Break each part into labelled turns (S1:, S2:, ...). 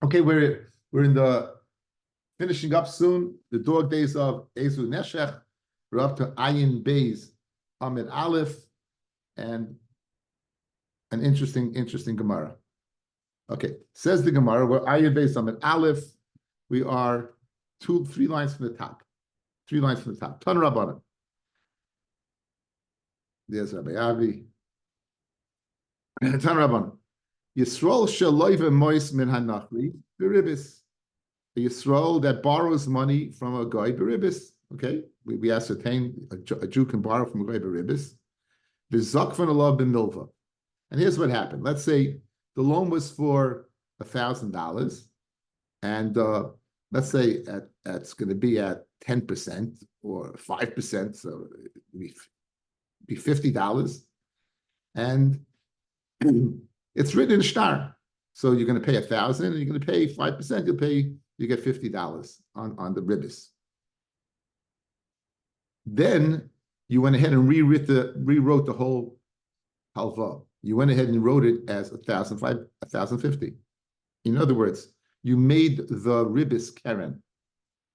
S1: Okay, we're in the finishing up soon. The dog days of Ezu Neshech. We're up to Ayin Beis Amid Aleph, and an interesting Gemara. Okay, says the Gemara, we're Ayin Beis Amid Aleph. We are three lines from the top. 3 lines from the top. Tan Rabbanan. There's Rabbi Avi. Tan Rabbanan. Yisrael shaloive mois min hanachri beribis. A Yisrael that borrows money from a guy beribis. Okay, we ascertain a Jew can borrow from a guy beribis. V'zakvan alav b'milva. And here's what happened. Let's say the loan was for $1,000, and let's say it's going to be at 10% or 5%, so it'd be $50, and it's written in shtar. So you're going to pay 1,000, and you're going to pay 5%. You get $50 on the ribis. Then you went ahead and rewrote the whole halva. You went ahead and wrote it as 1,050. In other words, you made the ribis keren.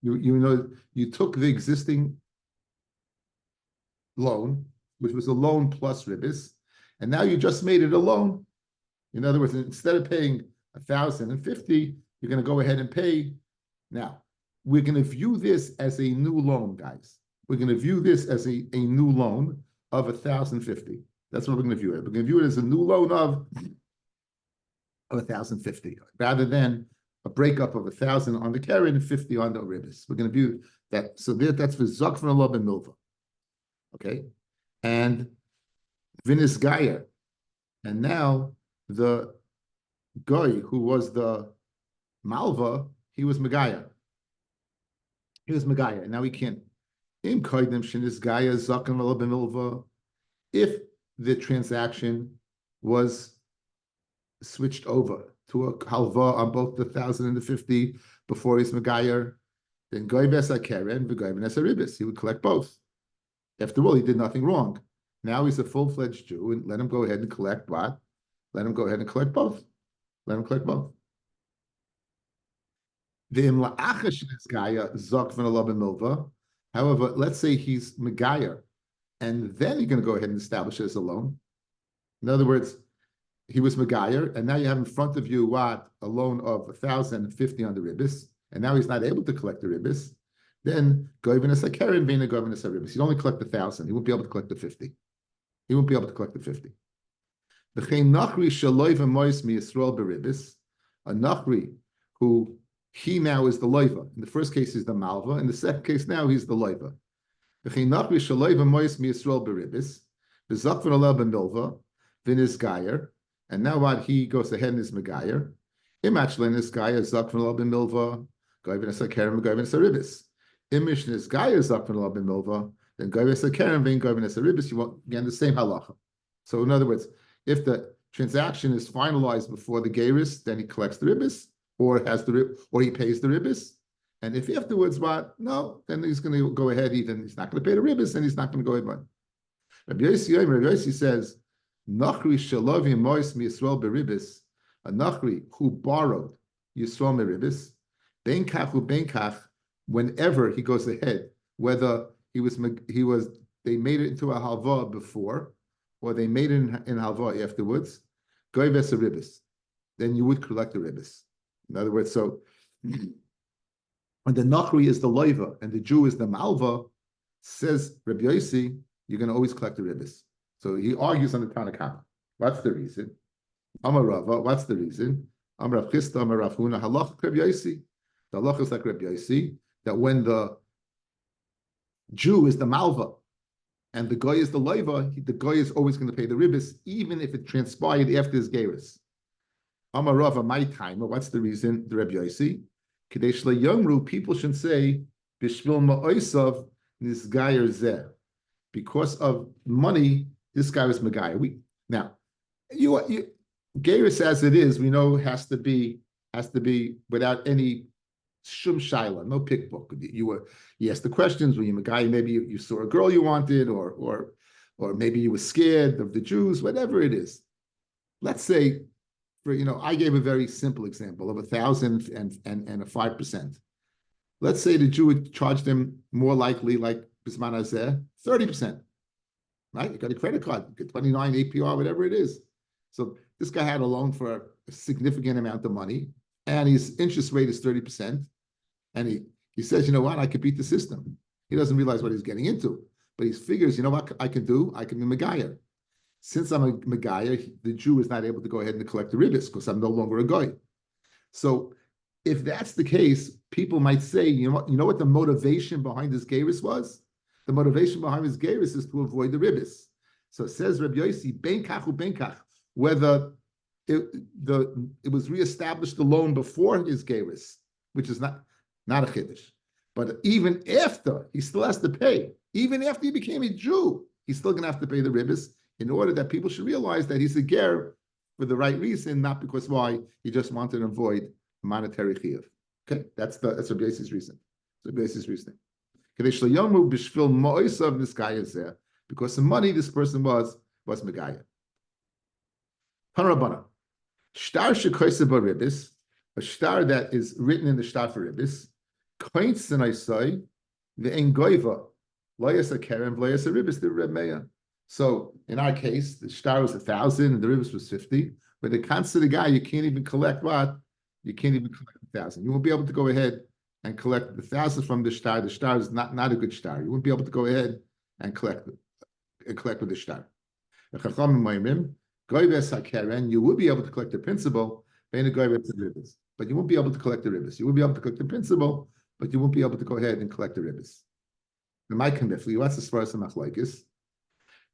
S1: You took the existing loan, which was a loan plus ribis, and now you just made it a loan. In other words, instead of paying 1,050, you're going to go ahead and pay. Now, we're going to view this as a new loan, guys. We're going to view this as a new loan of 1,050. That's what we're going to view it. We're going to view it as a new loan of 1,050, rather than a breakup of 1,000 on the Karen and 50 on the ribis. We're going to view that. So that's for Zakvan Allah ben Milva. Okay, and Vinis Gayer, and now the guy who was the Malva, he was Megaya. And now he can't. If the transaction was switched over to a halva on both the 1,000 and the 50 before he's Megayer, then Goy Besa Keren, Goy Besa Ribis. He would collect both. After all, he did nothing wrong. Now he's a full-fledged Jew, and let him go ahead and collect what? Let him go ahead and collect both. Let him collect both. However, let's say he's Megayer, and then you're going to go ahead and establish it as a loan. In other words, he was Megayer, and now you have in front of you what? A loan of 1,050 on the ribis, and now he's not able to collect the ribis. Then Goyven Karen Vena Goyven ribis. He'd only collect the 1,000. He won't be able to collect the 50. He won't be able to collect the 50. The Nachri Shaloiv Mois Mi Yisrael beribis, a Nachri who he now is the loiva. In the first case, he's the malva. In the second case, now he's the loiva. The Nachri Shaloiv Mois Mi Yisrael beribis, V'zakvan Allah ben Milva, Vinis Gayer, and now what? He goes ahead and is Megayer. Imachlen is Gayer Zakvan Allah ben Milva, Goyven Karen Goyven ribis. Imish is Gayer Zakvan Allah ben Milva, then Goyven Karen Goyven ribis. You want again the same halacha. So in other words, if the transaction is finalized before the geirus, then he collects the ribis, or he pays the ribis. And if afterwards, what? No, then he's going to go ahead. He's not going to pay the ribis, and he's not going to go ahead. Rabbi Yossi says, Nachri shalovi mois mi Yisrael beribis, a Nachri who borrowed Yisrael meribis, ben kach u ben kach, whenever he goes ahead, whether they made it into a halva before, or they made it in halva afterwards, goyves a ribis, then you would collect the ribis. In other words, so when the Nachri is the loiva and the Jew is the malva, says Rabbi Yossi, you're going to always collect the ribis. So he argues on the Tanakh. What's the reason? Amar Rava, what's the reason? Amar Rav Chisda, Amar Rav Huna, halach Rabbi Yossi. The halach is like Rabbi Yossi, that when the Jew is the malva and the guy is the loiva, the guy is always going to pay the ribis, even if it transpired after his gerus. Amar Rava, my time. What's the reason? The Rabbi Yossi. Kadesh le'yomru, people should say, Bishvil ma'osav nisgayer zeh. Because of money, this guy was Megayer. Now, gerus as it is, we know has to be without any shum shaila, no pickbook. You asked the questions. Were you Megayer? Maybe you saw a girl you wanted, or maybe you were scared of the Jews. Whatever it is, let's say I gave a very simple example of 1,000 and a 5%. Let's say the Jew would charge them more likely, like Bisman Hazeh, 30%. Right? You got a credit card, you get 29 APR, whatever it is. So this guy had a loan for a significant amount of money, and his interest rate is 30%. And he says, you know what, I could beat the system. He doesn't realize what he's getting into, but he figures, you know what I can do? I can be Megayer. Since I'm a Megayer, the Jew is not able to go ahead and collect the ribbis because I'm no longer a goy. So if that's the case, people might say, you know what the motivation behind this gerus was? The motivation behind his gerus is to avoid the ribbis. So it says Rabbi Yossi, ben kach u ben kach, whether it was reestablished the loan before his gerus, which is not a chiddush, but even after, he still has to pay. Even after he became a Jew, he's still going to have to pay the ribbis in order that people should realize that he's a ger for the right reason, not because why he just wanted to avoid monetary chiyuv. Okay, that's Rabbi Yossi's reason. Rabbi Yossi's reasoning. Because the money this person was Megaya. Panrabana. Shtar shekoise baribis, a shtar that is written in the shtar for ribis, koints and I say, the engoiva, loyas a keren, loyas a ribis, the Rebmeya. So in our case, the shtar was 1,000 and the ribis was 50. But the concept of the guy, you can't even collect what? You can't even collect 1,000. You won't be able to go ahead and collect the 1,000 from the shtar. The shtar is not a good shtar. You won't be able to go ahead and collect with the shtar. You will be able to collect the principal, but you won't be able to collect the ribbis. You will be able to collect the principal, but you won't be able to go ahead and collect the ribbis. What's as far as the machlokes?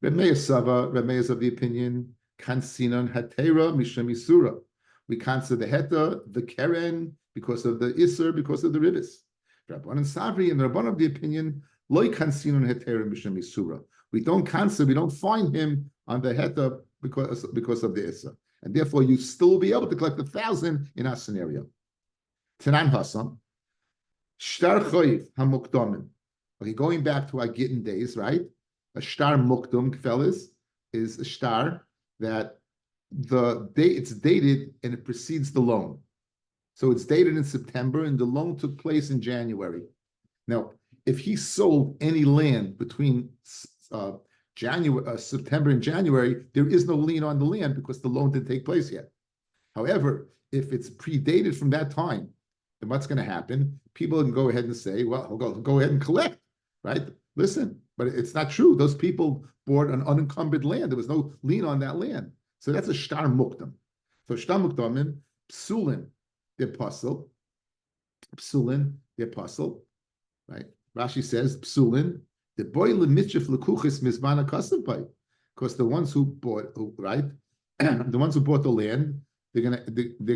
S1: Rabbi is of the opinion, kansinon hatera misham isura. We cancel the heta, the keren, because of the isur, because of the ribbis. Rabban and Savri and the Rabban of the opinion, loy kansinon hetera misham isura. We don't cancel, we don't find him on the heta because of the isur. And therefore, you still be able to collect 1,000 in our scenario. Tanan Hassan, shtar choiv hamukdamin. Okay, going back to our Gittin days, right? A shtar mukdam, fellas, is a shtar that it's dated and it precedes the loan. So it's dated in September and the loan took place in January. Now, if he sold any land between September and January, there is no lien on the land because the loan didn't take place yet. However, if it's predated from that time, then what's going to happen? People can go ahead and say, well, go ahead and collect, right? Listen, but it's not true. Those people bought an unencumbered land. There was no lien on that land. So that's a shtar mukdam. So shtar mukdamin, psulin, the apostle, right? Rashi says, psulin, the boy lemitzvah lekuchis mizmana kasavai, because the ones who bought, right, the ones who bought the land, they're gonna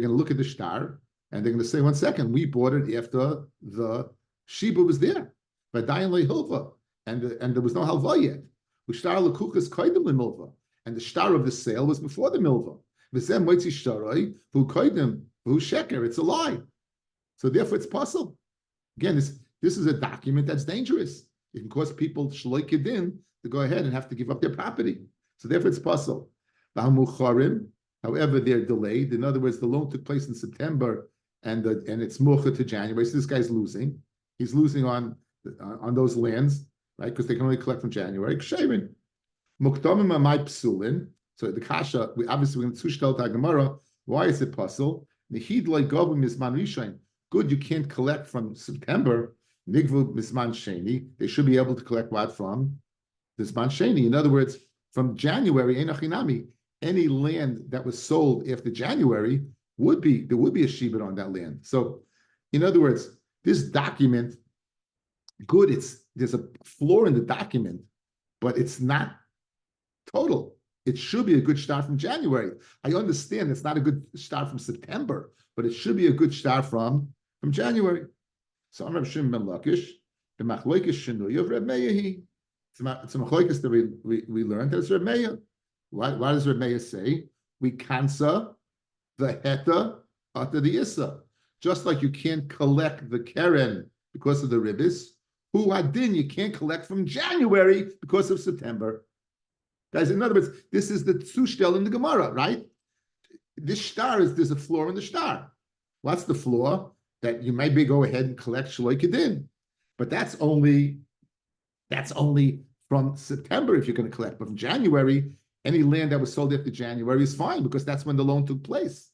S1: look at the shtar and they're gonna say, 1 second, we bought it after the Sheba was there, but dayan lehilva, and there was no halva yet. Shtar lekuchis kaidem lemilva, and the shtar of the sale was before the milva. V'zem moitzi shtarai who kaidem who sheker. It's a lie. So therefore, it's possible. Again, this is a document that's dangerous. It can cause people shloikidin to go ahead and have to give up their property. So therefore, it's possible. However, they're delayed. In other words, the loan took place in September, and it's mucha to January. So this guy's losing. He's losing on those lands, right? Because they can only collect from January. Kshavin. Muktamim amai psulin. So the kasha, we're going to tushtel Gemara. Why is it possible? Nehid loy govim misman rishain. Good, you can't collect from September. Nigvu misman sheni. They should be able to collect what from misman sheni. In other words, from January, enochinami. Any land that was sold after January there would be a shibud on that land. So, in other words, this document, good. There's a flaw in the document, but it's not total. It should be a good start from January. I understand it's not a good start from September, but it should be a good start from January. So I'm Rav Shimon ben Lakish, the machlokes shenui of Reb Meir. It's a machlokes that we learned. That's Reb Meir. What does Reb Meir say? We cancer the heta after the issa. Just like you can't collect the keren because of the ribbis, hu hadin, you can't collect from January because of September. Guys, in other words, this is the tzushtel in the Gemara, right? this star there's a floor in the star. What's the floor? That you might go ahead and collect Shaloi Kedin. But that's only from September if you're going to collect. But from January, any land that was sold after January is fine because that's when the loan took place.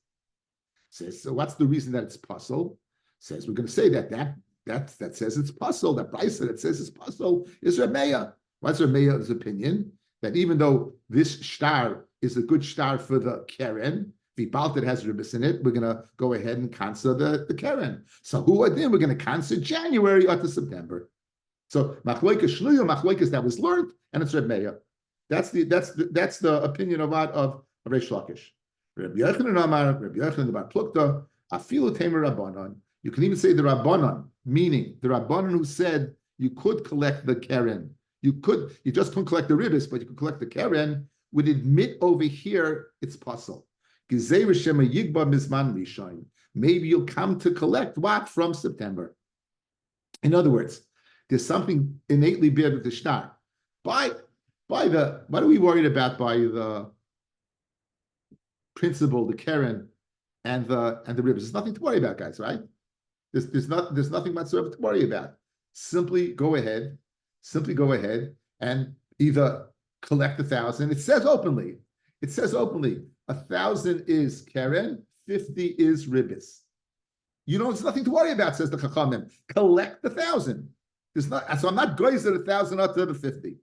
S1: Says, so what's the reason that it's puzzle? Says we're going to say that says it's puzzle. That price that says it's puzzle is Rabbi. What's Rabbi's opinion? That even though this star is a good star for the Keren, Vipaltet has ribbis in it, we're going to go ahead and cancel the Keren. So who are then? We're going to cancel January up to September. So machloikas shluya, machloikas that was learned, and it's Reb Meir. That's the opinion of Reish Lakish. Rabbi Yochanan Amar, Rabbi Yochanan about Plukta, afilu temer Rabbanon. You can even say the Rabbanon, meaning the Rabbanon who said you could collect the Keren. You just couldn't collect the ribbis, but you could collect the Keren, would admit over here it's puzzle. Maybe you'll come to collect what from September. In other words, there's something innately bad with the shtar. What are we worried about by the principle, the Keren, and the ribbis? There's nothing to worry about, guys, right? There's nothing whatsoever to worry about. Simply go ahead and either collect 1,000. It says openly, 1,000 is Keren, 50 is ribbis. There's nothing to worry about, says the Chachamim. Collect 1,000. So I'm not going to 1,000 up to the 50.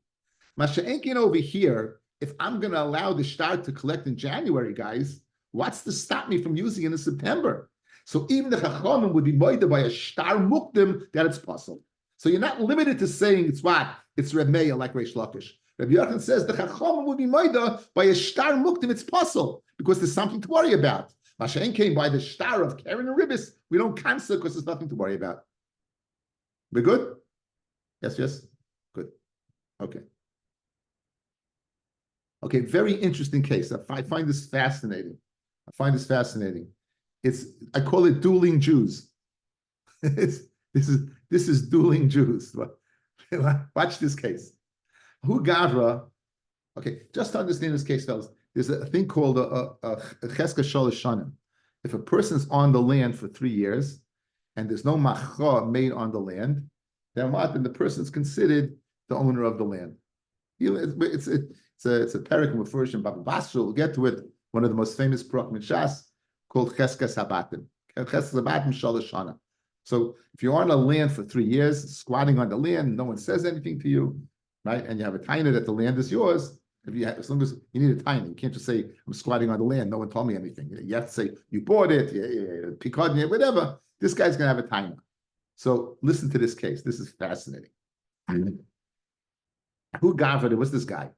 S1: Masha'enkin over here, if I'm going to allow the shtar to collect in January, guys, what's to stop me from using it in September? So even the Chachamim would be moida by a shtar mukdim that it's possible. So you're not limited to saying it's what? It's Reb Meir like Reish Lakish. Rabbi Yochanan says the Chachamim would be moida by a shtar mukdim it's possible because there's something to worry about. Masha'enkin by the shtar of Keren and ribbis, we don't cancel because there's nothing to worry about. We're good? Yes? Good. Okay, very interesting case. I find this fascinating. I call it dueling Jews. This is dueling Jews. Watch this case. Who Gavra? Okay, just to understand this case, fellas, there's a thing called a cheska shalosh shanim. If a person's on the land for 3 years and there's no macha made on the land, then what? Then the person's considered the owner of the land. It's a parak in Mefurish Baba Basra. We'll get to it. One of the most famous parakim in Shas called Cheskas Habatim. Cheskas Habatim Shalosh Shana. So if you're on a land for 3 years, squatting on the land, no one says anything to you, right? And you have a taina that the land is yours. As long as you need a taina, you can't just say I'm squatting on the land. No one told me anything. You have to say you bought it, picard, whatever. This guy's gonna have a taina. So listen to this case. This is fascinating. Who gaved it? What's this guy?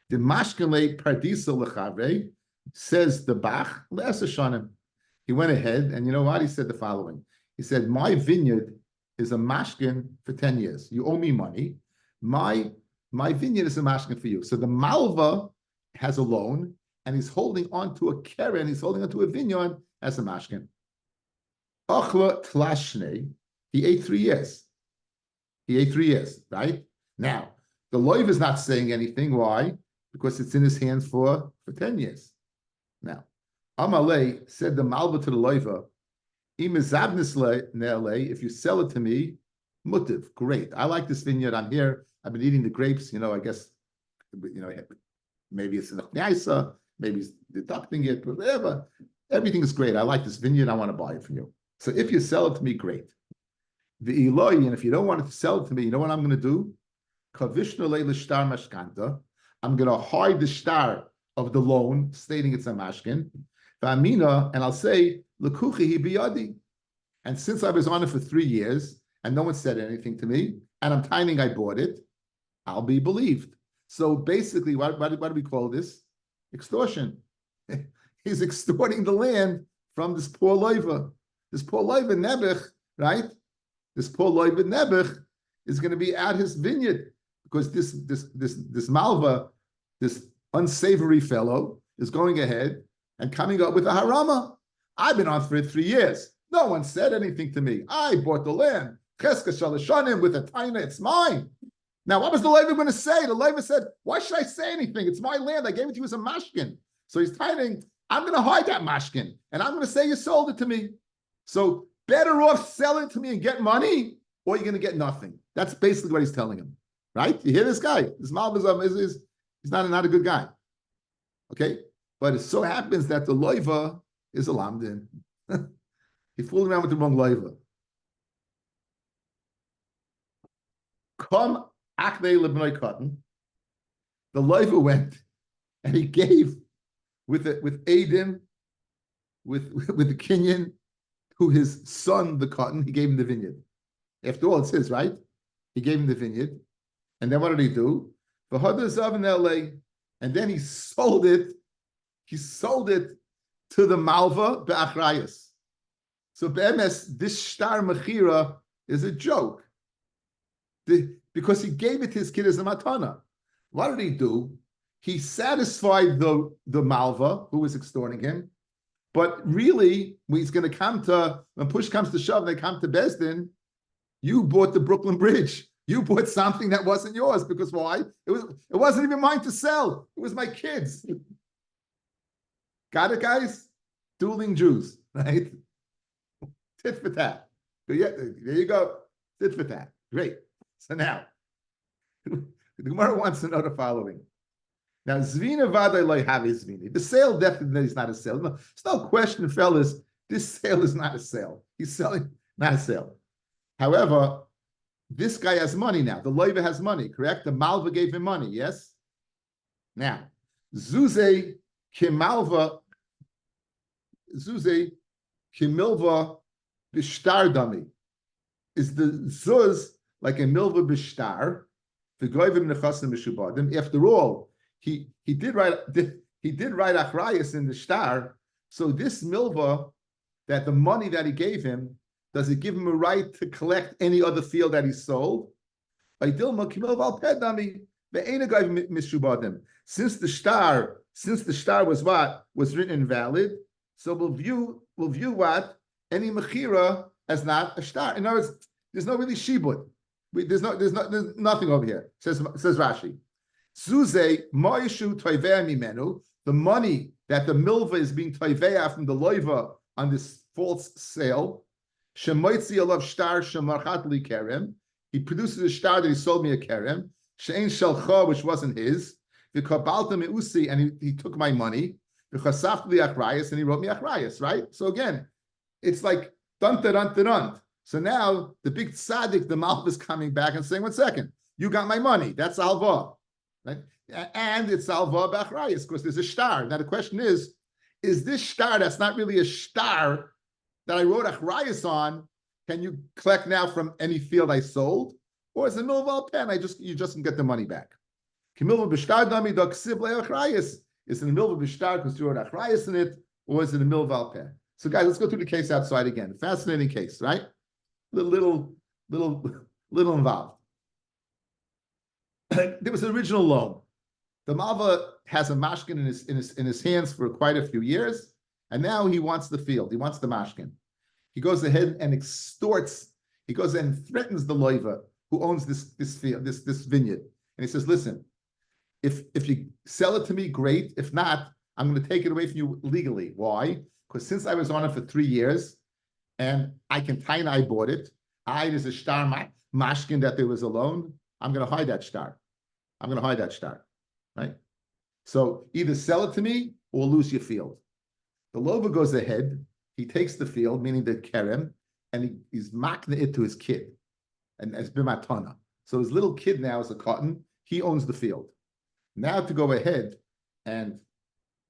S1: The mashkele pardisa lechavre, says the Bach le'asa shanim. He went ahead and you know what? He said the following. He said, my vineyard is a mashkin for 10 years. You owe me money. My vineyard is a mashkin for you. So the malva has a loan and he's holding on to a keren. He's holding on to a vineyard as a mashkin. Achla tlashne. He ate 3 years. Right? Now, the loiv is not saying anything. Why? Because it's in his hands for 10 years. Now, Amalei said the malva to the loiva, if you sell it to me, mutiv, great. I like this vineyard. I'm here. I've been eating the grapes. I guess, maybe it's in the Kneisa, maybe he's deducting it, but whatever. Everything is great. I like this vineyard. I want to buy it from you. So if you sell it to me, great. The Eloi, and if you don't want to sell it to me, you know what I'm going to do? I'm going to hide the star of the loan, stating it's a mashkin. And I'll say, and since I was on it for 3 years and no one said anything to me, and I'm timing I bought it, I'll be believed. So basically, what do we call this? Extortion. He's extorting the land from this poor loiva. This poor loiva Nebuch, right? This poor loiva Nebuch is going to be at his vineyard because this malva, this unsavory fellow, is going ahead and coming up with a harama. I've been on for it 3 years. No one said anything to me. I bought the land. Cheska shalashanim with a taina. It's mine. Now, what was the Levi going to say? The Levi said, why should I say anything? It's my land. I gave it to you as a mashkin. So he's taining. I'm going to hide that mashkin, and I'm going to say you sold it to me. So better off sell it to me and get money, or you're going to get nothing. That's basically what he's telling him, right? You hear this guy? This Malbazam he's not a good guy. Okay, but it so happens that the loiva is a lamdin. He fooled around with the wrong loiva. Come aknei lebnei cotton. The loiva went and he gave with Adim, with the Kenyan, who his son the cotton. He gave him the vineyard. After all, it's his, right? He gave him the vineyard, and then what did he do? The Hadazav in L.A. And then he sold it. He sold it to the Malva be'achrayas. So be'emes, this shtar mechira is a joke. Because he gave it to his kid as a matana. What did he do? He satisfied the Malva who was extorting him, but really, when he's going to come to, when push comes to shove, they come to Besdin, you bought the Brooklyn Bridge. You bought something that wasn't yours, because why? It wasn't even mine to sell. It was my kids. Got it, guys? Dueling Jews, right? Tit for tat. There you go. Tit for tat. Great. So now, the Gemara wants to know the following. Now, Zvina Vadai Loi Have Zvini. The sale definitely is not a sale. No, it's no question, fellas. This sale is not a sale. He's selling, not a sale. However, this guy has money now. The loiva has money, correct? The Malva gave him money, yes? Now, Zuze Kimalva, Zuze Kimilva Bishtar Dami. Is the Zuz like a Milva Bishtar? The Goivim Nechasim Mishubadim. After all, he did write Achrayas in the Shtar. So this Milva, that the money that he gave him, does it give him a right to collect any other field that he sold? Since the Shtar was written invalid, so we'll view what any mechira as not a Shtar. In other words, there's no really shibud. There's nothing over here. Says Rashi. Zuze moishu toivea mimenu. The money that the milva is being toivea from the loiva on this false sale. Shemoitzi alav shtar shemarchat li kerem. He produces a shtar that he sold me a kerem. She'en shelcha, which wasn't his. V'kabalta meusi, and he took my money. V'chasafti li achrayas, and he wrote me achrayas. Right. So again, it's like dunt. So now the big tzaddik, the malv, is coming back and saying, 1 second, you got my money. That's alva, right? And it's alva b'achrayas, because there's a shtar. Now the question is this shtar that's not really a shtar that I wrote achrayas on, can you collect now from any field I sold? Or is it milval pen? You just can get the money back. Kimilva b'shtar dami doksiv le'achrayas. Is it a milva b'shtar because you wrote achrayas in it, or is it a milval pen? So guys, let's go through the case outside again. Fascinating case, right? Little involved. There was an original loan. The Malva has a mashkin in his hands for quite a few years, and now he wants the field. He wants the mashkin. He goes ahead and extorts. He goes and threatens the loiva who owns this field, this vineyard, and he says, "Listen, if you sell it to me, great. If not, I'm going to take it away from you legally. Why? Because since I was on it for 3 years, and I bought it. There's a shtar mashkin that there was a loan. I'm going to hide that shtar. Right? So either sell it to me or lose your field." The lover goes ahead. He takes the field, meaning the kerem, and he's makna it to his kid, and as bimatana. So his little kid now is a cotton. He owns the field. Now to go ahead and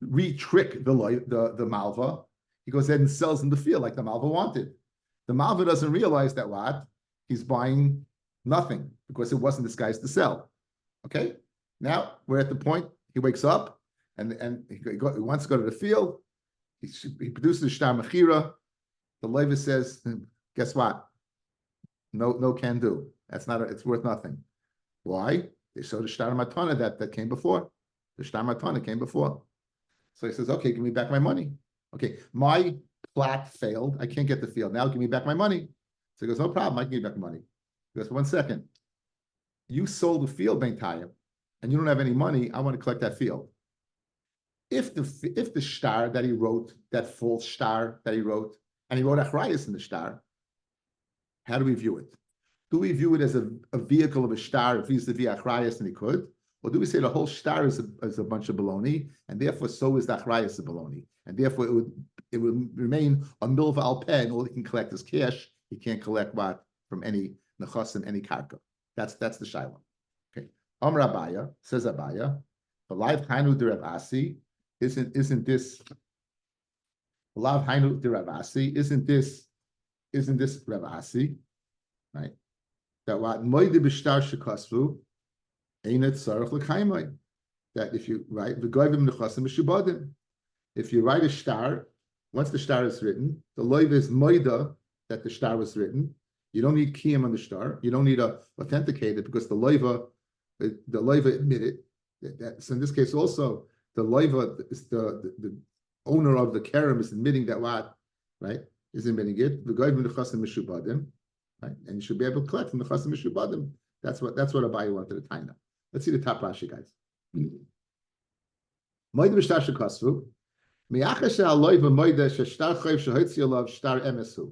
S1: re-trick the malva, he goes ahead and sells him the field like the malva wanted. The malva doesn't realize that what? He's buying nothing because it wasn't this guy's to sell. Okay? Now we're at the point he wakes up and he wants to go to the field. He produces shtar mechira. The loiva says, guess what? No can do. It's worth nothing. Why? They showed the shtar matana that came before. The shtar matana came before. So he says, okay, give me back my money. Okay, my plot failed. I can't get the field. Now give me back my money. So he goes, no problem. I can give you back the money. He goes, 1 second. You sold the field, Bentayim, and you don't have any money. I want to collect that field. if the star that he wrote, that false star that he wrote, and he wrote achrayus in the star, how do we view it? Do we view it as a vehicle of a star vis-a-vis achrayus and he could? Or do we say the whole star is a bunch of baloney, and therefore so is the achrayus a baloney, and therefore it would remain a milva al peh, and all he can collect is cash. He can't collect what from any nechasim, any karka. That's the shaila. Okay. Amr Abaya says Abaya, the live hainu de Rav Asi isn't this the live hainu de Rav Asi isn't this Rav Asi, right? That what moide b'shtar shekasvu ain't it tzarich l'kaimai. That if you write v'goyvim nechasim mishubadim, if you write a star, once the star is written, the loiv is moida that the star was written. You don't need kiyum on the star. You don't need to authenticate it because the loiva admitted that. So in this case also, the loiva is the owner of the kerem is admitting that what, right, is admitting it. V'goyvim nechasim mishubadim. Right? And you should be able to collect from the chasim mishubadim. That's what Abaye wanted to tie now. Let's see the top Rashi, guys. Moed b'shtar shekasvu mi'achas she'aloiv moida sheshtar chayv shehotzi alav shtar emesu.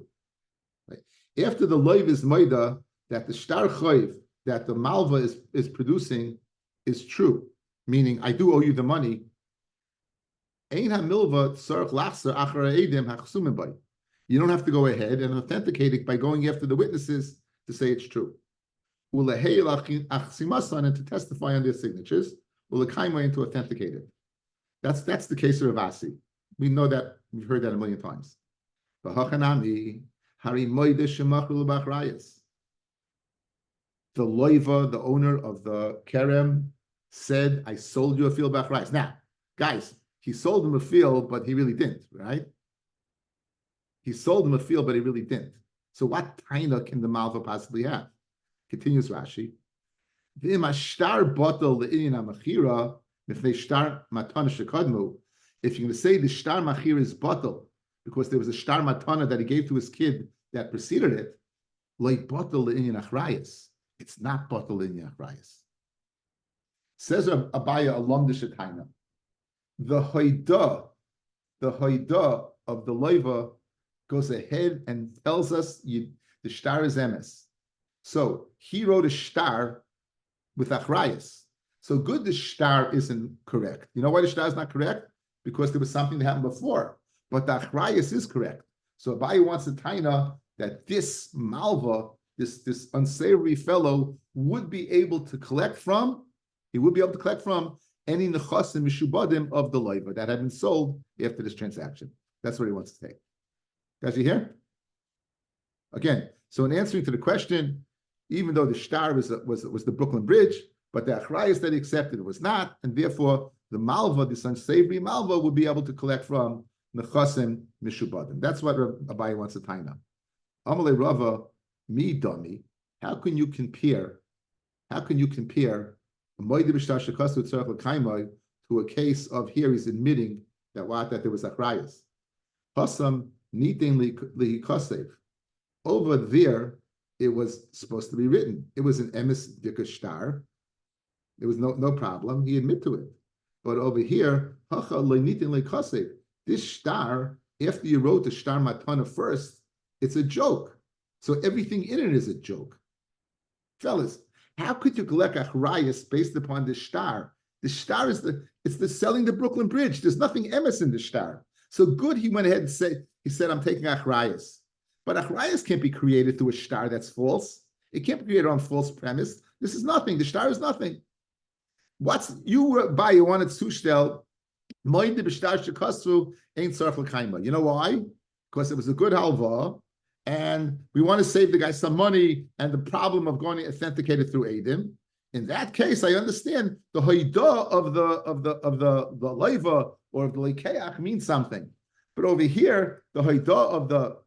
S1: After the loiv is moida that the shtar chayv that the malva is producing is true, meaning I do owe you the money. Ein hamilva tzarich lachzer achar ha'edim hachsumim bay. You don't have to go ahead and authenticate it by going after the witnesses to say it's true. And to testify on their signatures, and to authenticate it. That's the case of Rav Asi. We know that, we've heard that a million times. The loiva, the owner of the kerem, said, I sold you a field b'achrayas. Now, guys, he sold him a field, but he really didn't, right? He sold him a field, but he really didn't. So what taina can the malva possibly have? Continues Rashi. If you're going to say the shtar machir is batal because there was a shtar matana that he gave to his kid that preceded it, like batal le'inyan achrayas. It's not batal le'inyan achrayas. Says Abaya alum de shetaina. The hoida of the loiva goes ahead and tells us the shtar is emes. So he wrote a shtar with achrayas. So good, the shtar isn't correct. You know why the shtar is not correct? Because there was something that happened before. But the achrayas is correct. So Abaye wants to taina that this malva, this unsavory fellow, would be able to collect from. He would be able to collect from any nechasim mishubadim of the loiva that had been sold after this transaction. That's what he wants to say. Guys, you hear? Again, so in answering to the question, even though the shtar was the Brooklyn Bridge, but the achrayas that he accepted was not, and therefore the malva, this unsavory malva, would be able to collect from nechasim mishubadim. That's what Abaye wants to tie now. Amalei Rava, mi dummy. How can you compare a moed b'shtar shekasu tzarich l'kaimai to a case of here he's admitting that there was achrayas. Hasam nitin lihikasev. Over there, it was supposed to be written. It was an emes dika shtar. There was no problem. He admitted to it. But over here, hacha leinitin lehikasev. This shtar, after you wrote the shtar matana first, it's a joke. So everything in it is a joke. Fellas, how could you collect achrayas based upon the shtar? The shtar is it's the selling the Brooklyn Bridge. There's nothing emes in the shtar. So good, he went ahead and said, I'm taking achrayas. But achrayas can't be created through a shtar that's false. It can't be created on false premise. This is nothing. The shtar is nothing. You wanted sushtel, moed b'shtar shekasu ain't tzarich l'kaima. You know why? Because it was a good halva, and we want to save the guy some money, and the problem of going to authenticate it through Eidim. In that case, I understand the hoida of the leiva or of the leikeach means something. But over here, the hoida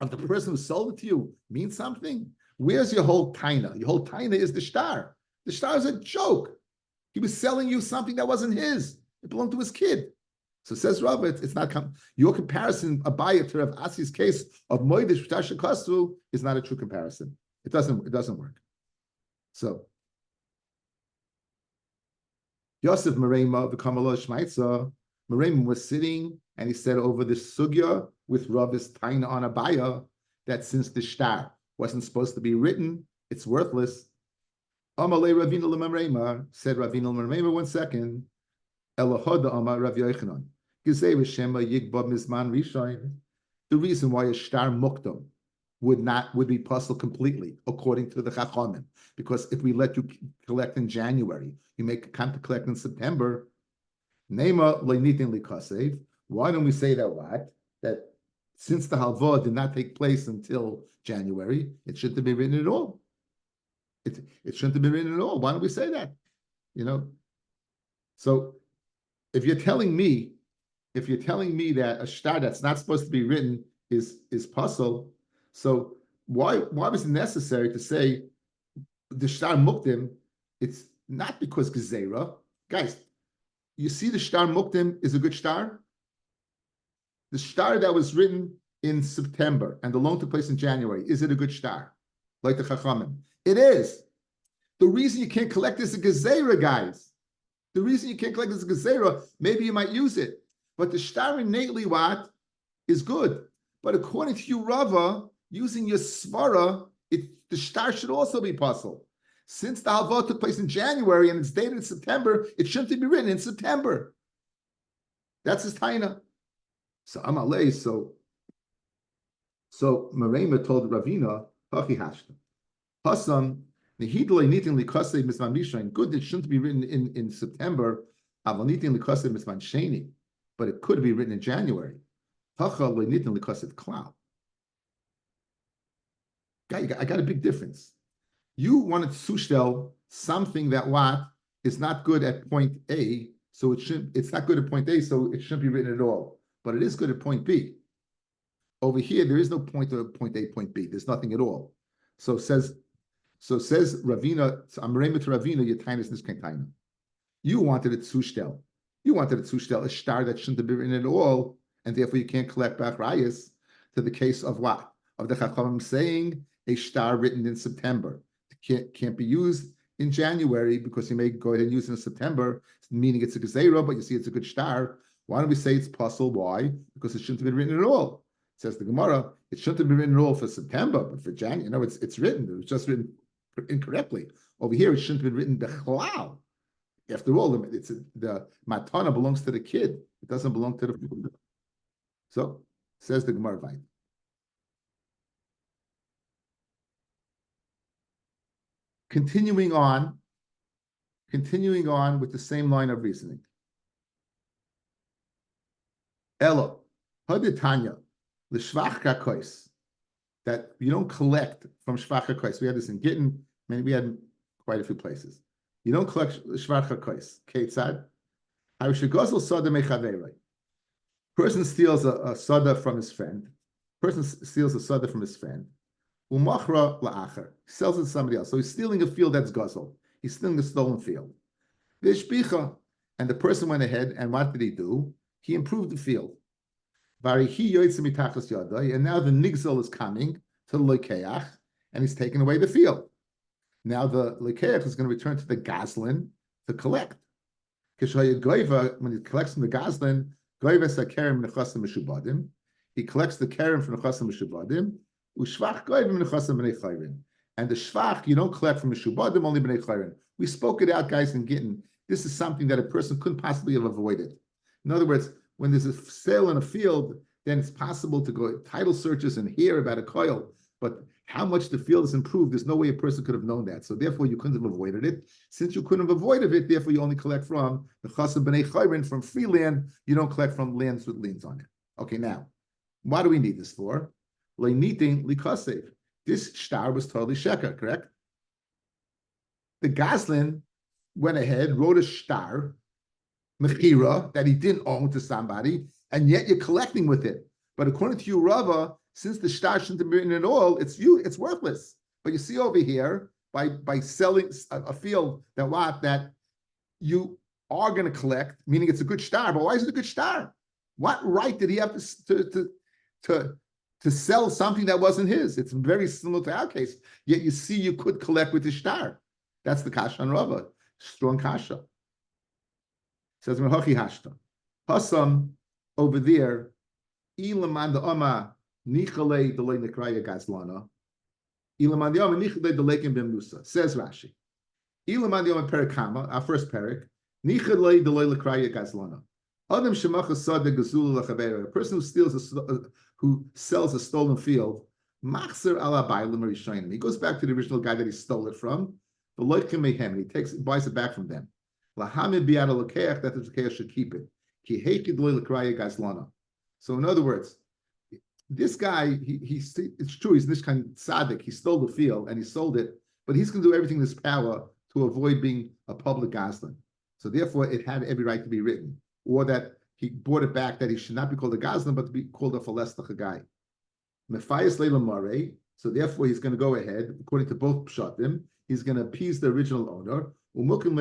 S1: of the person who sold it to you means something. Where's your whole taina? Your whole taina is the shtar. The shtar is a joke. He was selling you something that wasn't his. It belonged to his kid. So says Rabbi, it's not your comparison Abaye to Rav Asi's case of moedish shtar shekasu is not a true comparison. It doesn't work. So Yosef Merema v'kamalo shmaitza. Merema was sitting and he said over the sugya with Ravis Taina on Abaya that since the shtar wasn't supposed to be written, it's worthless. Amalei Ravina l'Merema, said Ravina l'Merema, 1 second. Elohoda Amar Rav Yochanan. Gizei v'shema yigbab mizman rishon. The reason why a shtar mukdam would be puzzled completely, according to the Chachamim, because if we let you collect in January, you make a come to collect in September. Nema leinitin likasev. Why don't we say that what? That since the halva did not take place until January, it shouldn't have been written at all. It shouldn't have been written at all. Why don't we say that? So if you're telling me that a shtar that's not supposed to be written is puzzle, so why was it necessary to say the shtar mukdim? It's not because gezerah, guys. You see, the shtar mukdim is a good shtar. The shtar that was written in September and the loan took place in January, is it a good shtar? Like the Chachamim, it is. The reason you can't collect this is gezerah, guys. The reason you can't collect this is gezerah. Maybe you might use it, but the shtar innately what is good. But according to you, Rava, using your svara, the shtar should also be puzzled. Since the halva took place in January and it's dated in September, it shouldn't be written in September. That's his taina. So Amalei, so Merema told Ravina, Hachi Hashta. Hasan, Nehidloi Nitin Likase Misman Mishain. Good, it shouldn't be written in September. Aval Nitin Likase Misman Sheni, but it could be written in January. Hacha Loi Nitin Likase Klau. I got a big difference. You wanted to sushtel something that what is not good at point A, so it's not good at point A, so it shouldn't be written at all. But it is good at point B. Over here, there is no point to point A, point B. There's nothing at all. So says Ravina, I'm Rema to Ravina, your time is this kind. You wanted it sushtel. You wanted it sushtel, a shtar that shouldn't have been written at all, and therefore you can't collect back rayas to the case of what? Of the Chachamim saying a shtar written in September. Can't be used in January because you may go ahead and use it in September, meaning it's a gezerah, but you see it's a good shtar. Why don't we say it's puzzle? Why? Because it shouldn't have been written at all. Says the Gemara, it shouldn't have been written at all for September, but for January, it's written. It was just written incorrectly. Over here, it shouldn't have been written bechlal. After all, the matana belongs to the kid. It doesn't belong to the. So says the Gemara, right? Continuing on with the same line of reasoning. Elo, haditanya, l'shvach kakois, that you don't collect from shvach kakois. We had this in Gittin, we had quite a few places. You don't collect shvach kakois. Ketzad, harishagozel soda mechaverei. Person steals a soda from his friend. Umachra la'acher, sells it to somebody else. So he's stealing a field that's guzzled. He's stealing a stolen field. Vishbicha, and the person went ahead, and what did he do? He improved the field. Varihi yoytze mitachas yadai, and now the nigzel is coming to the lekeach, and he's taking away the field. Now the lekeach is going to return to the gazlan to collect. Kishaya goiva, when he collects from the gazlan, goiva sakerim nechasim mishubadim. He collects the kerem from nechasim mishubadim. And the shvach, you don't collect from Meshubadim, only b'nei chayrin. We spoke it out, guys, in Gittin. This is something that a person couldn't possibly have avoided. In other words, when there's a sale in a field, then it's possible to go title searches and hear about a coil. But how much the field is improved, there's no way a person could have known that. So therefore, you couldn't have avoided it. Since you couldn't have avoided it, therefore, you only collect from the chasam b'nei chayrin, from free land. You don't collect from lands with liens on it. Okay, now, what do we need this for? This shtar was totally sheker, correct? The Goslin went ahead, wrote a shtar, mechira, that he didn't own to somebody, and yet you're collecting with it. But according to you, Rava, since the shtar shouldn't have been at all, it's worthless. But you see over here, by selling a field that you are going to collect, meaning it's a good shtar. But why is it a good shtar? What right did he have to sell something that wasn't his? It's very similar to our case. Yet you see, you could collect with the shtar. That's the kasha on Rava. Strong kasha. Says Mehachi Hashta. Hasam over there, Ilaman the Oma Nichale Delay Nekraya Gazlana. Ilaman the Oma Nichale Delay Bimlusa. Says Rashi. Ilaman the Oma Perakama, our first parak, Nichale Delay Nekraya Gazlana. Adam Shemacha Sada Gazula Lachaber. A person who sells a stolen field, Machzer ala Bailam Rishayim. He goes back to the original guy that he stole it from. The Loikim Mehem, and he buys it back from them. Lahamid bi'ad al-Lekeach, that the Lekeach should keep it. Ki heikid loy l'kraya gazlana. So in other words, this guy, it's true, he's this kind of tzaddik. He stole the field and he sold it, but he's going to do everything in his power to avoid being a public gazlan. So therefore, it had every right to be written, or that he brought it back that he should not be called a gazlan, but to be called a falestach guy. Mephias leila mare. So therefore, he's going to go ahead, according to both pshatim, he's going to appease the original owner. And he's going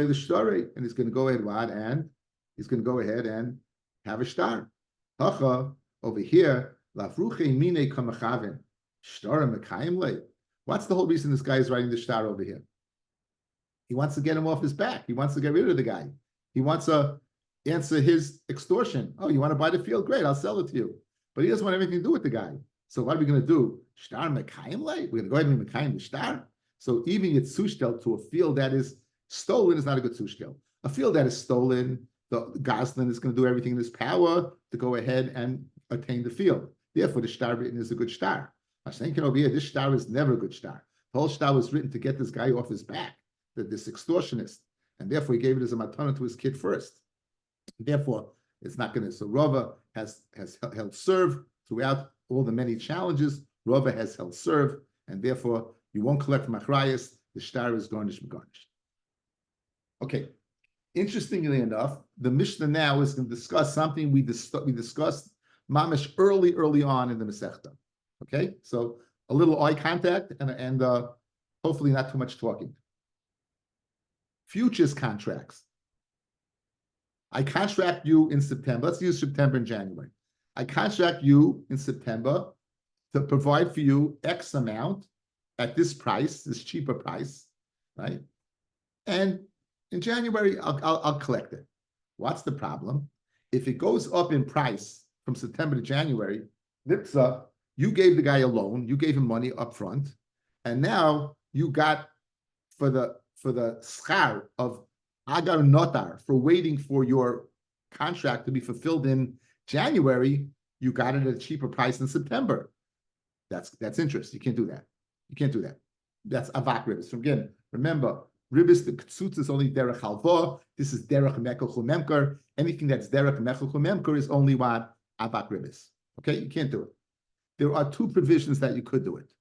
S1: to go ahead and he's going to go ahead and have a star. Hacha over here, what's the whole reason this guy is writing the star over here? He wants to get him off his back. He wants to get rid of the guy. He wants to answer his extortion. Oh, you want to buy the field? Great, I'll sell it to you. But he doesn't want anything to do with the guy. So what are we going to do? Star mekayim lay? We're going to go ahead and mekayim the star. So even yitzustel to a field that is stolen is not a good sushkel. A field that is stolen, the Goslin is going to do everything in his power to go ahead and attain the field. Therefore, the star written is a good star. I'm saying over here, this star is never a good star. The whole star was written to get this guy off his back, this extortionist, and therefore he gave it as a matana to his kid first. Therefore, it's not going to. So Rava has held serve throughout all the many challenges. Rava has held serve, and therefore you won't collect machrayas. The star is garnished. Okay, interestingly enough, the Mishnah now is going to discuss something we discussed mamish early on in the Masechta. Okay, so a little eye contact and hopefully not too much talking. Futures contracts. I contract you in September. Let's use September and January. I contract you in September to provide for you X amount at this price, this cheaper price, right? And in January, I'll collect it. What's the problem? If it goes up in price from September to January, Lipsa, you gave the guy a loan, you gave him money up front, and now you got for the schar of agar notar for waiting for your contract to be fulfilled in January, you got it at a cheaper price in September. That's interest. You can't do that. You can't do that. That's avak ribis. So again, remember, ribis, the ktsutz is only derech halva. This is derech mekel chumemker. Anything that's derech mekel chumemker is only what? Avak ribis. Okay, you can't do it. There are two provisions that you could do it.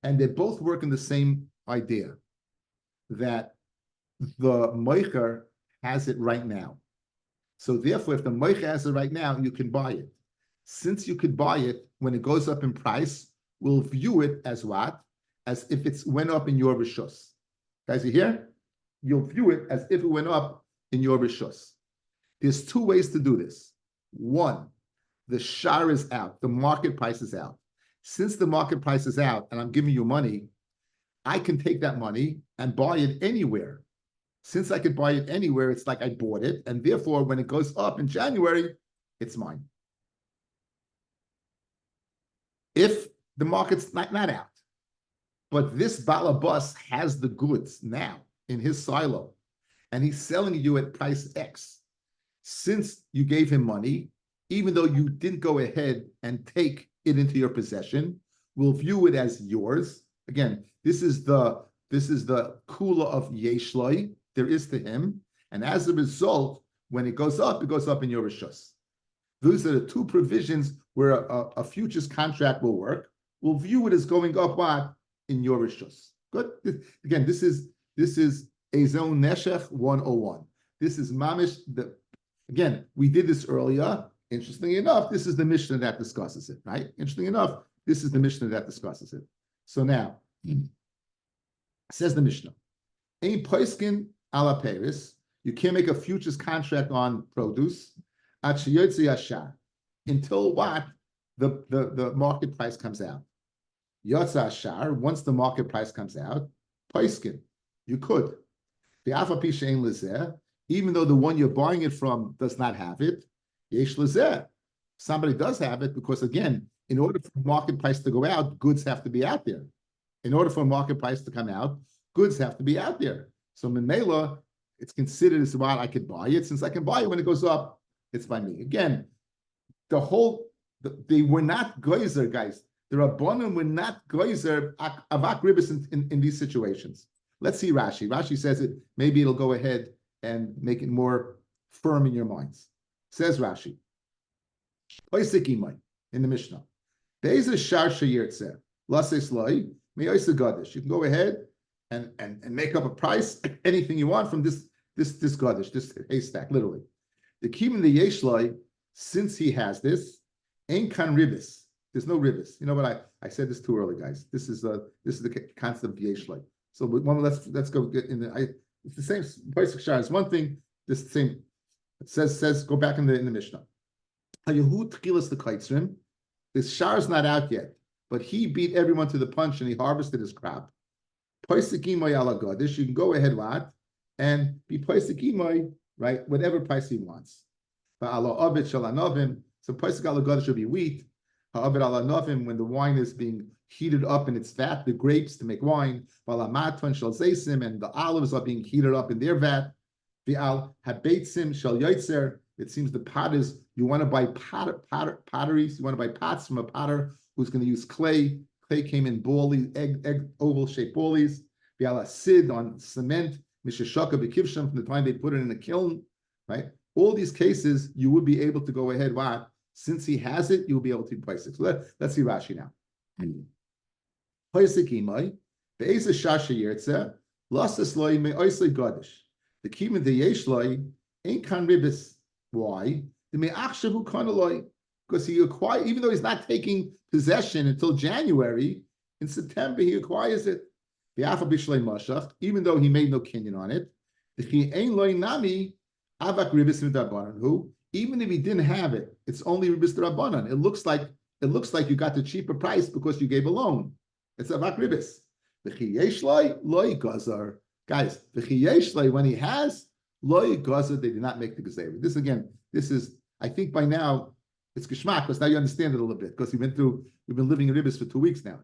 S1: And they both work in the same idea, that the moicher has it right now. So therefore, if the moicher has it right now, you can buy it. Since you could buy it, when it goes up in price, we'll view it as what? As if it went up in your rishus. Guys, you hear? You'll view it as if it went up in your rishus. There's two ways to do this. One, the shar is out. The market price is out. Since the market price is out and I'm giving you money, I can take that money and buy it anywhere. Since I could buy it anywhere, it's like I bought it. And therefore, when it goes up in January, it's mine. If the market's not out, but this balabas has the goods now in his silo, and he's selling you at price X, since you gave him money, even though you didn't go ahead and take it into your possession, we'll view it as yours. Again, this is the kula of yeshloi, there is to him, and as a result, when it goes up in your rishus. Those are the two provisions where a futures contract will work. We'll view it as going up what? In your rishus. Good. Again, this is Ezon Neshech 101. This is mamish. Again, we did this earlier. Interestingly enough, this is the Mishnah that discusses it, right? Interestingly enough, this is the Mishnah that discusses it. So now, says the Mishnah, Ein poiskin ala peris, you can't make a futures contract on produce until what? The market price comes out. Yotza ashar, once the market price comes out, poiskin, you could. The alpha pisha ein lezeh, even though the one you're buying it from does not have it, yesh lezeh. Somebody does have it because, again, in order for market price to go out, goods have to be out there. In order for market price to come out, goods have to be out there. So Memela, it's considered as well, I could buy it. Since I can buy it when it goes up, it's by me. Again, they were not geyser, guys. The Rabbanim were not geyser avak ribis in these situations. Let's see Rashi. Rashi says it. Maybe it'll go ahead and make it more firm in your minds. Says Rashi. In the Mishnah. There's a shar sheyirtzeh. Lases loy. You can go ahead and make up a price, anything you want from this gadish, this haystack, literally. The kiyum the yeshloi, since he has this, ain't kan ribis. There's no ribis. You know what? I said this too early, guys. This is the concept of yeshloi. So let's go get in the. It's the same basic shar. It's one thing. This same says go back in the Mishnah. Hayehu tchilas the kaitzrim. This shar is not out yet, but he beat everyone to the punch and he harvested his crop. Poisikimoy ala gadish. You can go ahead, what, and be poisikimoy, right? Whatever price he wants. But ala ovid shalanovim. So poisik ala gadish should be wheat. Ha'ovid ala novim, when the wine is being heated up in its vat, the grapes to make wine. Vala matvan shal zaysim, and the olives are being heated up in their vat. The al habeitzim shal yotzer. It seems the potters, you want to buy potteries. You want to buy pots from a potter who's going to use clay. Clay came in ballies, egg oval-shaped ballies. The al sid on cement. Mishashaka bekivsham, from the time they put it in a kiln, right? All these cases, you would be able to go ahead. What? Since he has it, you'll be able to price it. So let's see Rashi now. The kiyum the yeshloi ain't kan ribis. Why? Because he acquired, even though he's not taking possession until January, in September he acquires it. Even though he made no kinyan on it. Even if he didn't have it, it's only ribis d'Rabbanan. It looks like you got the cheaper price because you gave a loan. It's avak ribis. Guys, when he has loy gaza, they did not make the gezerah. This is, I think by now it's geschmack, because now you understand it a little bit, because we've been living in ribis for 2 weeks now,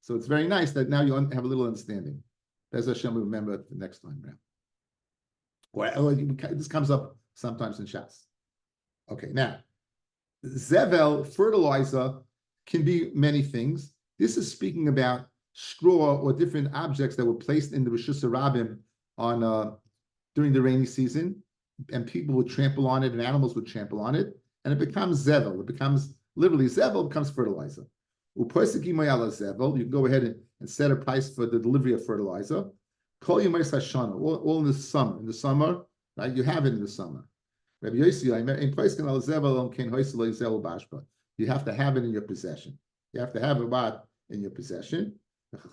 S1: So it's very nice that now you have a little understanding. As Hashem will remember the next time around. Or this comes up sometimes in Shas. Okay, now, Zevel, fertilizer, can be many things. This is speaking about straw or different objects that were placed in the Rishus Harabim on during the rainy season, and people would trample on it, and animals would trample on it, and it becomes Zevel. It becomes, literally, Zevel becomes fertilizer. You can go ahead and set a price for the delivery of fertilizer. All in the summer. In the summer, right? You have it in the summer. Rabbi Yossi, you have to have it in your possession. You have to have it what? In your possession. Okay,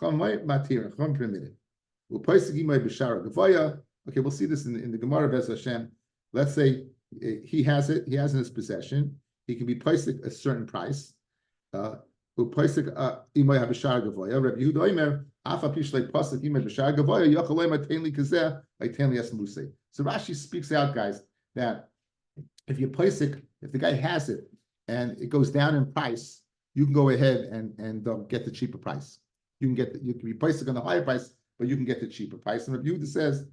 S1: we'll see this in the Gemara Bez Hashem. Let's say he has it in his possession. He can be priced at a certain price. So Rashi speaks out, guys, that if the guy has it and it goes down in price, you can go ahead and get the cheaper price. You can be priced on the higher price, but you can get the cheaper price. And Rabbi Yehuda says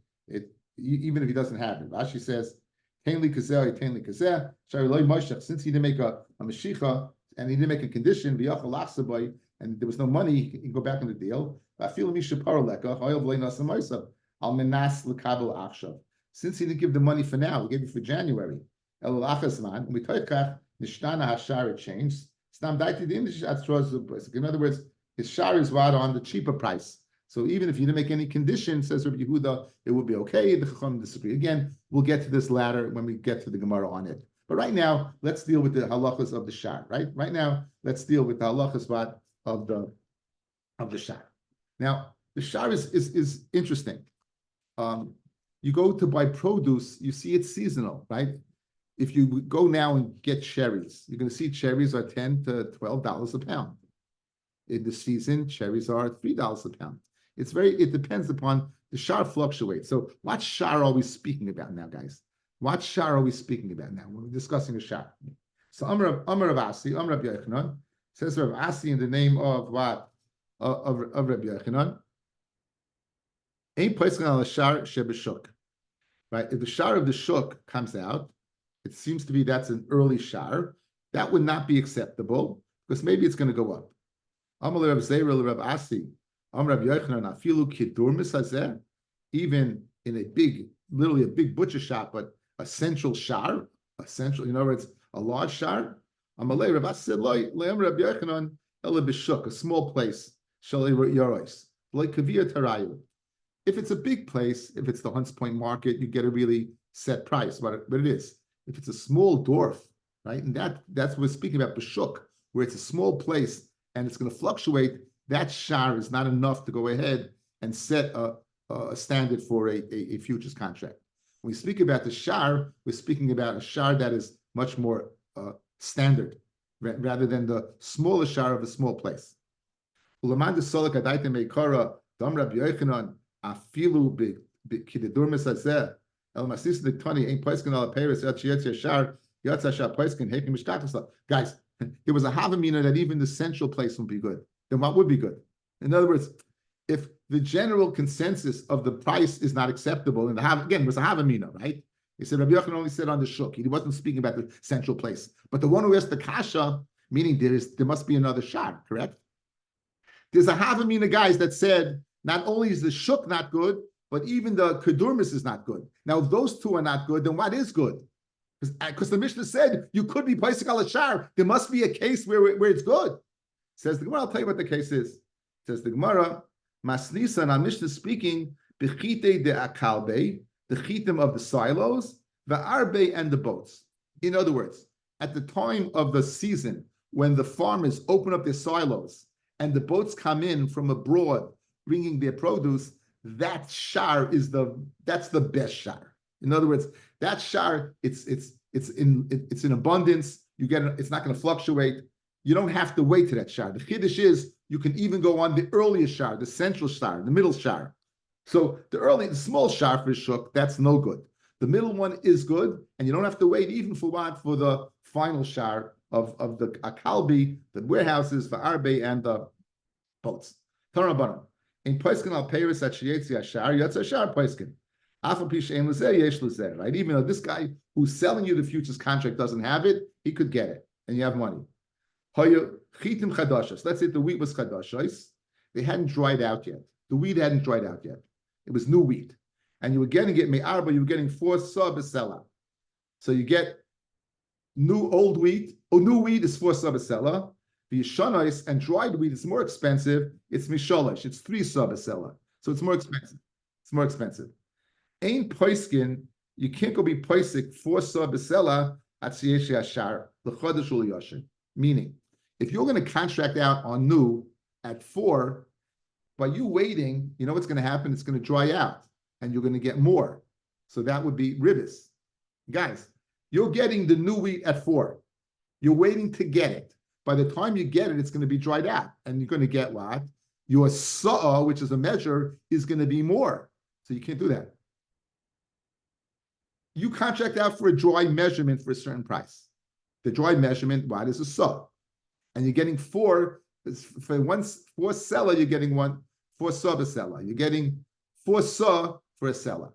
S1: even if he doesn't have it. Rashi says, since he didn't make a mashicha and he didn't make a condition, and there was no money, he can go back on the deal. Since he didn't give the money for now, he gave it for January. It changed. In other words, his shar is right on the cheaper price. So even if you didn't make any condition, says Rabbi Yehuda, it would be okay. The Chacham disagree. Again, we'll get to this later when we get to the Gemara on it. But right now, let's deal with the halachas of the shar. Right now, let's deal with the halachas of the shar. Now, the shar is interesting. You go to buy produce, you see it's seasonal, right? If you go now and get cherries, you're going to see cherries are $10 to $12 a pound. In the season, cherries are $3 a pound. It depends upon the shar fluctuates. So what shar are we speaking about now, guys? What shar are we speaking about now? We're discussing a shar. So Amr Rav Asi, Amr Rabbi Yochanan, says Rav Asi in the name of what? Of Rabbi Yochanan. Ain't placing on a shar shebeshuk. Right? If the shar of the shuk comes out, it seems to be that's an early shar. That would not be acceptable because maybe it's going to go up. Amal Rav Zera Rav Asi, Amr Rabbi Yochanan, afilu kidur misazeh, even in a big, literally a big butcher shop, but a central shar, in other words, a large shar. Amalei Rav Asi said, Le'am Rabbi Yochanan, ela b'shuk, a small place, shalei yoros, like kavir tarayu. If it's a big place, if it's the Hunts Point Market, you get a really set price, but it is. If it's a small dwarf, right, and that's what we're speaking about, b'shuk, where it's a small place and it's going to fluctuate, that shar is not enough to go ahead and set a standard for a futures contract. When we speak about the shar, we're speaking about a shar that is much more standard, rather than the smaller shar of a small place. Afilu kidedur misazeh el masis diktani ain't plaiskin al peiros yatz yashar yatzashar plaiskin hating mishkatasla. Guys, there was a havamina that even the central place would be good. Then what would be good? In other words, if the general consensus of the price is not acceptable, and again, it was a havamina, right? He said Rabbi Yochanan only said on the shuk. He wasn't speaking about the central place. But the one who asked the kasha, meaning there must be another shar, correct? There's a havamina, guys, that said not only is the shuk not good, but even the kedurmis is not good. Now, if those two are not good, then what is good? Because the Mishnah said you could be placing al shar. There must be a case where it's good. Says the Gemara, I'll tell you what the case is. Says the Gemara, Masnisa, and Mishnah speaking, bechite de akalbe, the chitim of the silos, the arbe and the boats. In other words, at the time of the season, when the farmers open up their silos and the boats come in from abroad, bringing their produce, that shar that's the best shar. In other words, that shar it's in abundance. You get it's not going to fluctuate. You don't have to wait to that shar. The chiddush is you can even go on the earliest shar, the central shar, the middle shar. So the small shar for shuk, that's no good. The middle one is good, and you don't have to wait even for the final shar of the akalbi, the warehouses, the arbe and the boats. Tarabanan. In Poiskin al Paris at Shietzi Ashar, Yatz Ashar Poiskin. Right? Even though this guy who's selling you the futures contract doesn't have it, he could get it, and you have money. Let's say the wheat was chadashos. They hadn't dried out yet. The wheat hadn't dried out yet. It was new wheat. And you were getting it me'arba, you were getting 4 sa b'sela. So you get old wheat. New wheat is 4 sa b'sela. The yishanos and dried wheat is more expensive. It's mishalish. It's 3 sa b'sela. So it's more expensive. It's more expensive. Ain't poiskin, you can't go be poisik 4 sa b'sela at siyesh yashar l'chodesh ul yashin. Meaning, if you're going to contract out on new at 4, by you waiting, you know what's going to happen? It's going to dry out, and you're going to get more. So that would be ribis. Guys, you're getting the new wheat at 4. You're waiting to get it. By the time you get it, it's going to be dried out, and you're going to get what? Your sa'a, which is a measure, is going to be more. So you can't do that. You contract out for a dry measurement for a certain price. The dry measurement, what is a sa'a? And you're getting 4, for 4 seller, you're getting 4 sa'a a seller. You're getting 4 sa'a for a seller.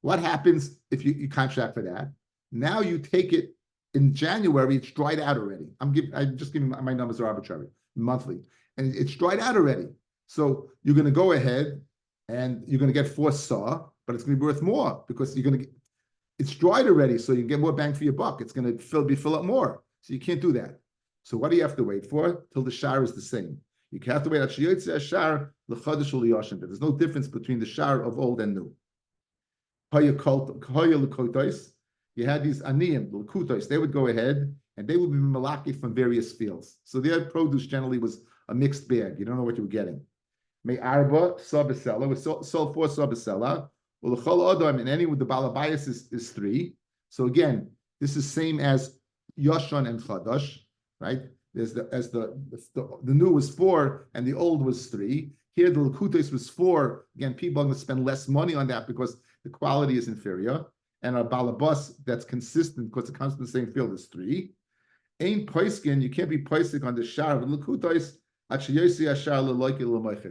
S1: What happens if you contract for that? Now you take it in January, it's dried out already. I'm just giving my numbers are arbitrary, monthly. And it's dried out already. So you're going to go ahead and you're going to get 4 sa'a, but it's going to be worth more because it's dried already, so you get more bang for your buck. It's going to fill up more. So you can't do that. So what do you have to wait for? Till the shar is the same. You have to wait at shiyotze shar l'chodesh ul yashin. There's no difference between the shar of old and new. You had these aniyim, l'kutos. They would go ahead and they would be malaki from various fields. So their produce generally was a mixed bag. You don't know what you were getting. May arba sabasela was sold 4 sabasela. Well, the chol adam and any with the balabayas is 3. So again, this is same as yashan and chadash. Right? there's the new was 4 and the old was 3. Here the Lakutais was 4. Again, people are going to spend less money on that because the quality is inferior. And a balabas that's consistent because it comes from the same field is 3. Ain't poiskin, you can't be poisik on the shar of Lakutais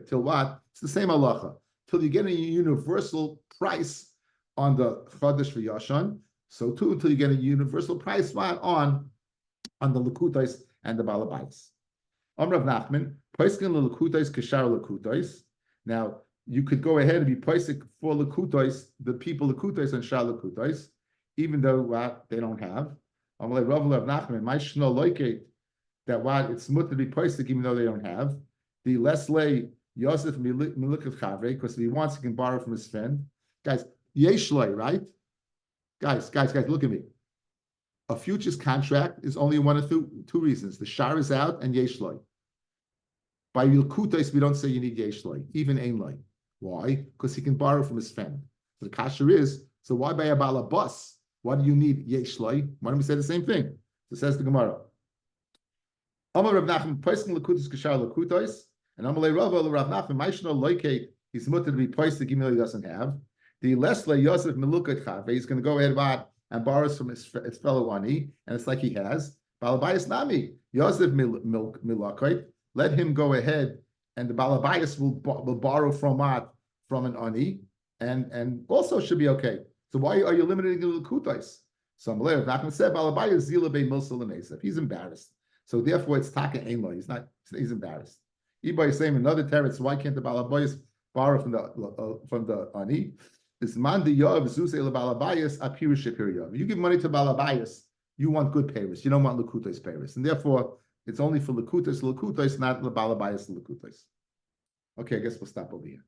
S1: till what? It's the same halacha. Till you get a universal price on the Chodesh for Yashan. So too, until you get a universal price on the Lakutais and the Balabais. Rav Nachman, Paiskin Lakutais Kashar Lakutais. Now, you could go ahead and be Paisik for Lakutais, the people Lakutais and Shar Lakutais, even though they don't have. I'm like Rav Nachman, my Shno Loikate, that it's mutter to be Paisik even though they don't have. The Lesley Yosef Milukav Chavre, because if he wants, he can borrow from his friend. Guys, Yeshloi, right? Guys, look at me. A futures contract is only one of two reasons. The shar is out and yeshloi. By Yilkutais, we don't say you need yeshloi, even einloi. Why? Because he can borrow from his friend. So the kasher is, so why by a balabas? Why do you need yeshloi? Why don't we say the same thing? So says the Gemara. Amar Rav Nachman, Paiskin Lakutais Kashar Lakutais, and Amalei Rav Nachman, Maishno Loike, he's mutter to be Paisik, even though he doesn't have. The Lesle Yosef Milukat Chave, he's going to go ahead and borrows from his fellow ani, and it's like he has. Balabayas Nami, Yosef Milakait, let him go ahead, and the Balabayas will borrow from an ani, and also should be okay. So why are you limiting the Lakutais? So Amalei Rav Nachman said, Balabayas Zila Be Milsel Lemesef. He's embarrassed. So therefore, it's Taka Einlo. He's embarrassed. Ibai is saying another teretz. Why can't the Balabayas borrow from the ani? Is mandi yav zuse lebalabayas apir shapir yav. You give money to balabayas, you want good payers. You don't want lakutais payers, and therefore it's only for lakutais, not lebalabayas lakutais. Okay, I guess we'll stop over here.